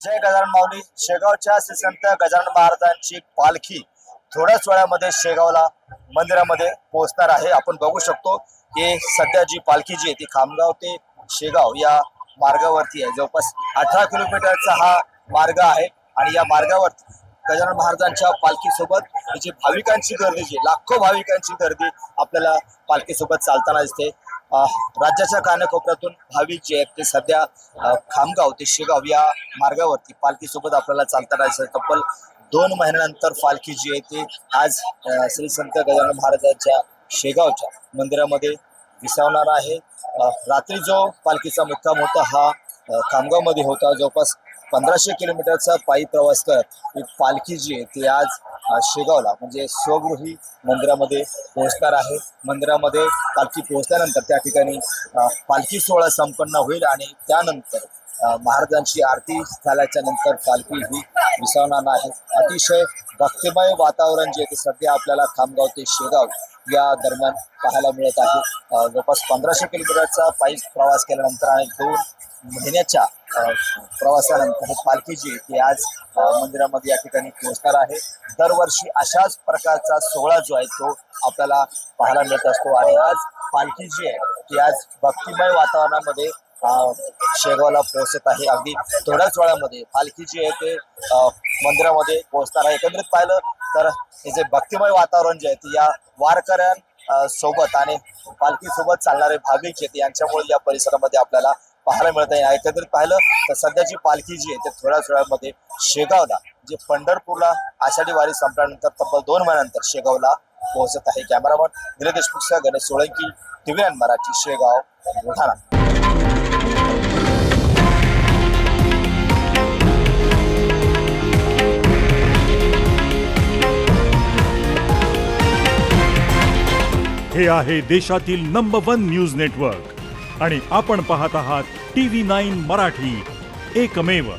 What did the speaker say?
जय गजानन माऊली. शेगावच्या श्री संत गजानन महाराजांची पालखी थोड्याच वेळामध्ये शेगावला मंदिरामध्ये पोहोचणार आहे. आपण बघू शकतो की सध्या जी पालखी जी आहे ती खामगाव ते शेगाव या मार्गावरती आहे. जवळपास 18 किलोमीटरचा हा मार्ग आहे आणि या मार्गावर गजानन महाराजांच्या पालखीसोबत जी भाविकांची गर्दी जी लाखो भाविकांची गर्दी आपल्याला पालखीसोबत चालताना दिसते. राज्याच्या कानाकोपऱ्यातून भाविक जे आहेत ते सध्या खामगाव ते शेगाव या मार्गावरती पालखीसोबत आपल्याला चालताना दिसते. तब्बल 2 महिन्यानंतर पालखी जी आहे ती आज श्री संत गजानन महाराजांच्या शेगावच्या मंदिरामध्ये विसावणार आहे. रात्री जो पालखीचा मुक्काम होता हा खामगावमध्ये होता. जवळपास 1500 किलोमीटरचा पायी प्रवास करत ही पालखी जी आहे ती आज शेगावला म्हणजे स्वगृही मंदिरामध्ये पोहोचणार आहे. मंदिरामध्ये पालखी पोहोचल्यानंतर त्या ठिकाणी पालखी सोहळा संपन्न होईल आणि त्यानंतर महाराजांची आरती झाल्याच्या नंतर पालखी ही विसावणार आहे. अतिशय भक्तिमय वातावरण जे ते सध्या आपल्याला खामगाव ते शेगाव या दरम्यान पाहायला मिळत आहे. जवळपास 1500 किलोमीटरचा पायी प्रवास केल्यानंतर आणि 2 महिन्याच्या प्रवासानंतर ही पालखी जी ती आज मंदिरामध्ये या ठिकाणी पोहोचणार आहे. दरवर्षी अशाच प्रकारचा सोहळा जो आहे तो आपल्याला पाहायला मिळत असतो आणि आज पालखी जी आहे ती आज भक्तिमय वातावरणामध्ये शेगावला पोहोचत आहे. अगदी थोड्याच वेळामध्ये पालखी जी आहे ते मंदिरामध्ये पोहोचणार आहे. एकंदरीत पाहिलं तर हे जे भक्तिमय वातावरण जे आहे ते या वारकऱ्यां सोबत आणि पालखी सोबत चालणारे भाविक जे आहेत यांच्यामुळे या परिसरामध्ये आपल्याला पाहायला मिळत आहे. एकंदरीत पाहिलं तर सध्याची पालखी जी आहे ते थोड्याच वेळामध्ये शेगावला जे पंढरपूरला आषाढी वारी संपल्यानंतर तब्बल 2 महिन्यानंतर शेगावला पोहोचत आहे. कॅमेरामन निलेश देशमुखसह गणेश सोळंकी, TVN मराठी, शेगाव, बुलढाणा. हे आहे देशातील नंबर 1 न्यूज नेटवर्क आणि आपण पाहत आहात TV9 मराठी, एकमेव.